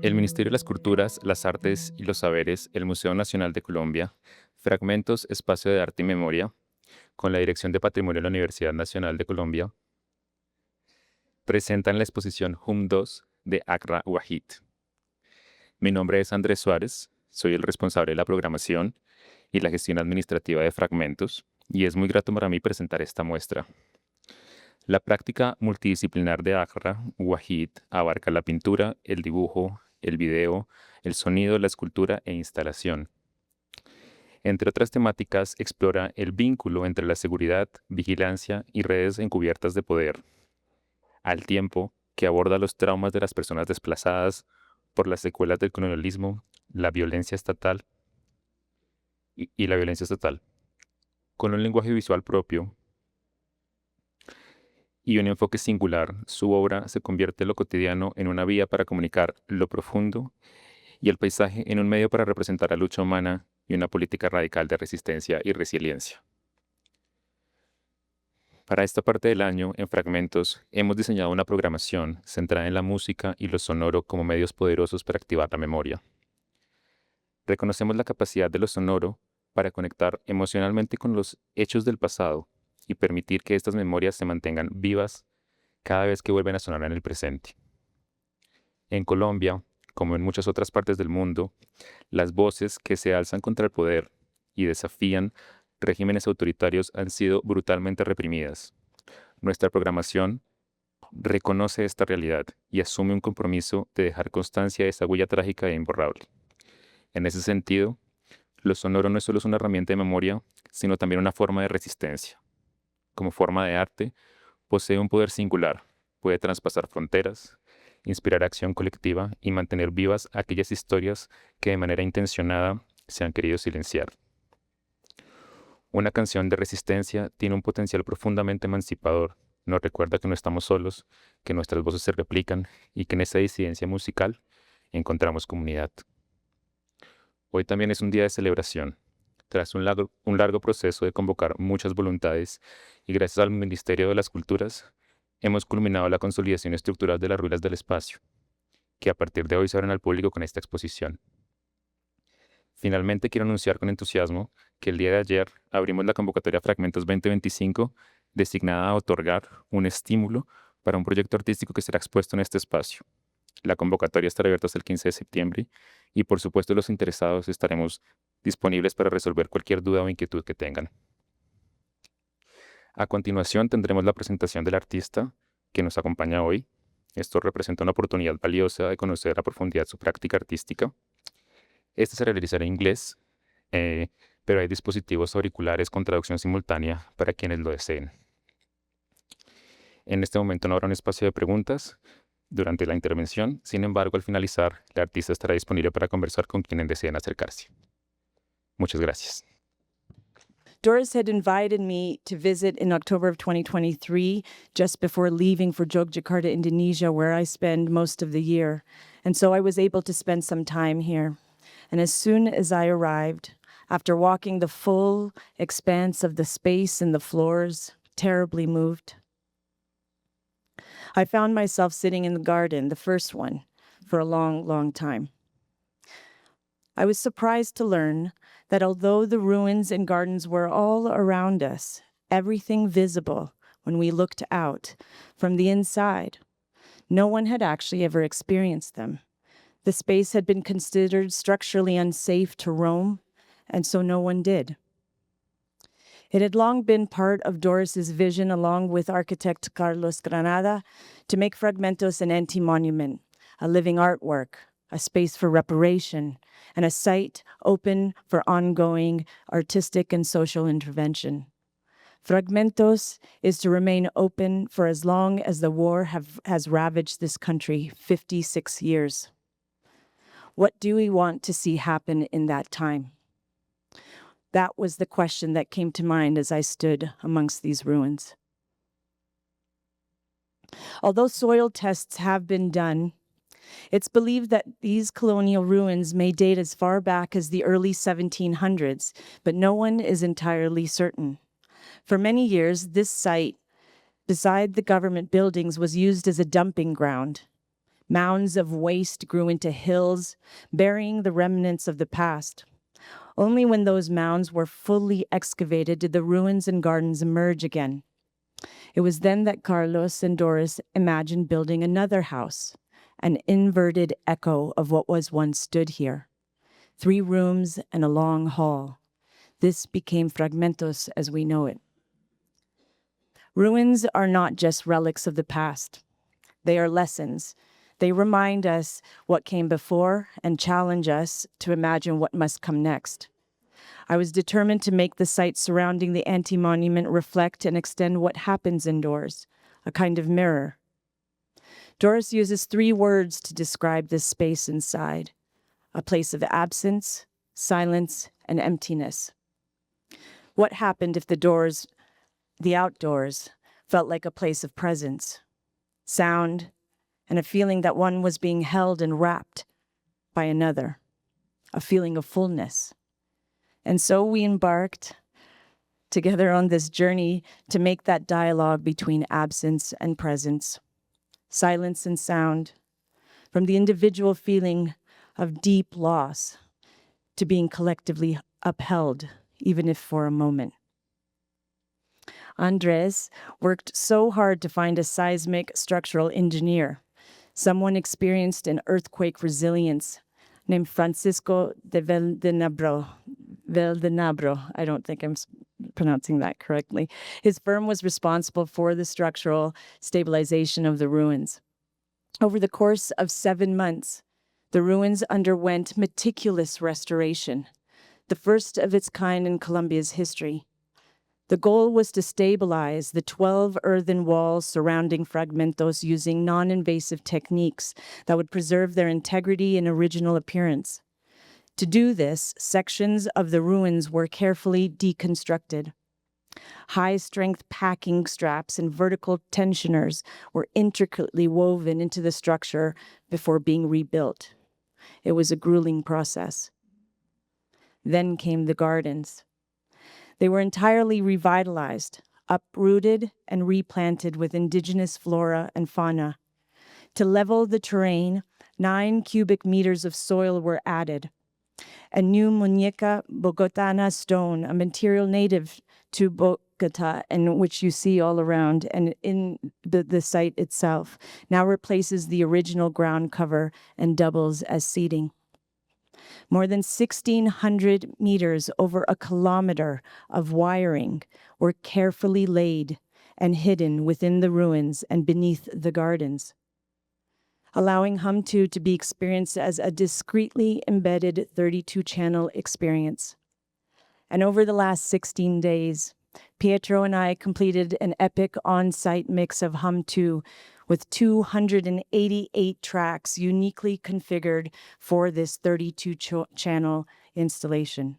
El Ministerio de las Culturas, las Artes y los Saberes, el Museo Nacional de Colombia, FRAGMENTOS, Espacio de Arte y Memoria, con la Dirección de Patrimonio de la Universidad Nacional de Colombia, presentan la exposición Hum2 de Hajra Waheed. Mi nombre es Andrés Suárez, soy el responsable de la programación y la gestión administrativa de FRAGMENTOS, y es muy grato para mí presentar esta muestra. La práctica multidisciplinar de Hajra Waheed abarca la pintura, el dibujo, el video, el sonido, la escultura e instalación. Entre otras temáticas, explora el vínculo entre la seguridad, vigilancia y redes encubiertas de poder, al tiempo que aborda los traumas de las personas desplazadas por las secuelas del colonialismo, la violencia estatal y la violencia estatal. Con un lenguaje visual propio y un enfoque singular, su obra se convierte en lo cotidiano en una vía para comunicar lo profundo y el paisaje en un medio para representar la lucha humana y una política radical de resistencia y resiliencia. Para esta parte del año, en Fragmentos, hemos diseñado una programación centrada en la música y lo sonoro como medios poderosos para activar la memoria. Reconocemos la capacidad de lo sonoro para conectar emocionalmente con los hechos del pasado y permitir que estas memorias se mantengan vivas cada vez que vuelven a sonar en el presente. En Colombia, como en muchas otras partes del mundo, las voces que se alzan contra el poder y desafían regímenes autoritarios han sido brutalmente reprimidas. Nuestra programación reconoce esta realidad y asume un compromiso de dejar constancia de esa huella trágica e imborrable. En ese sentido, lo sonoro no es solo una herramienta de memoria, sino también una forma de resistencia. Como forma de arte, posee un poder singular, puede traspasar fronteras, inspirar acción colectiva y mantener vivas aquellas historias que de manera intencionada se han querido silenciar. Una canción de resistencia tiene un potencial profundamente emancipador. Nos recuerda que no estamos solos, que nuestras voces se replican y que en esa disidencia musical encontramos comunidad. Hoy también es un día de celebración. Tras un largo proceso de convocar muchas voluntades y gracias al Ministerio de las Culturas, hemos culminado la consolidación estructural de las ruinas del espacio, que a partir de hoy se abren al público con esta exposición. Finalmente, quiero anunciar con entusiasmo que el día de ayer abrimos la convocatoria Fragmentos 2025, destinada a otorgar un estímulo para un proyecto artístico que será expuesto en este espacio. La convocatoria estará abierta hasta el 15 de septiembre y, por supuesto, los interesados estaremos disponibles para resolver cualquier duda o inquietud que tengan. A continuación, tendremos la presentación del artista que nos acompaña hoy. Esto representa una oportunidad valiosa de conocer a profundidad su práctica artística. Este se realizará en inglés, pero hay dispositivos auriculares con traducción simultánea para quienes lo deseen. En este momento no habrá un espacio de preguntas durante la intervención. Sin embargo, al finalizar, el artista estará disponible para conversar con quienes deseen acercarse. Muchas gracias. Doris had invited me to visit in October of 2023, just before leaving for Yogyakarta, Indonesia, where I spend most of the year. And so I was able to spend some time here. And as soon as I arrived, after walking the full expanse of the space and the floors, terribly moved, I found myself sitting in the garden, the first one, for a long, long time. I was surprised to learn that although the ruins and gardens were all around us, everything visible when we looked out from the inside, no one had actually ever experienced them. The space had been considered structurally unsafe to roam, and so no one did. It had long been part of Doris's vision, along with architect Carlos Granada, to make Fragmentos an anti-monument, a living artwork, a space for reparation, and a site open for ongoing artistic and social intervention. Fragmentos is to remain open for as long as the war has ravaged this country, 56 years. What do we want to see happen in that time? That was the question that came to mind as I stood amongst these ruins. Although soil tests have been done, it's believed that these colonial ruins may date as far back as the early 1700s, but no one is entirely certain. For many years, this site, beside the government buildings, was used as a dumping ground. Mounds of waste grew into hills, burying the remnants of the past. Only when those mounds were fully excavated did the ruins and gardens emerge again. It was then that Carlos and Doris imagined building another house, an inverted echo of what was once stood here. 3 rooms and a long hall. This became Fragmentos as we know it. Ruins are not just relics of the past. They are lessons. They remind us what came before and challenge us to imagine what must come next. I was determined to make the site surrounding the anti-monument reflect and extend what happens indoors, a kind of mirror. Doris uses 3 words to describe this space inside: a place of absence, silence, and emptiness. What happened if the outdoors, felt like a place of presence, sound, and a feeling that one was being held and wrapped by another, a feeling of fullness? And so we embarked together on this journey to make that dialogue between absence and presence, silence and sound, from the individual feeling of deep loss to being collectively upheld, even if for a moment. Andres worked so hard to find a seismic structural engineer, someone experienced in earthquake resilience, named Francisco de Valdenabro. I don't think I'm pronouncing that correctly. His firm was responsible for the structural stabilization of the ruins. Over the course of 7 months, the ruins underwent meticulous restoration, the first of its kind in Colombia's history. The goal was to stabilize the 12 earthen walls surrounding Fragmentos using non-invasive techniques that would preserve their integrity and original appearance. To do this, sections of the ruins were carefully deconstructed. High-strength packing straps and vertical tensioners were intricately woven into the structure before being rebuilt. It was a grueling process. Then came the gardens. They were entirely revitalized, uprooted and replanted with indigenous flora and fauna. To level the terrain, 9 cubic meters of soil were added. A new Muñeca Bogotana stone, a material native to Bogota and which you see all around and in the site itself, now replaces the original ground cover and doubles as seating. More than 1,600 meters, over a kilometer of wiring were carefully laid and hidden within the ruins and beneath the gardens, allowing Hum2 to be experienced as a discreetly embedded 32-channel experience. And over the last 16 days, Pietro and I completed an epic on-site mix of Hum2 with 288 tracks uniquely configured for this 32-channel installation.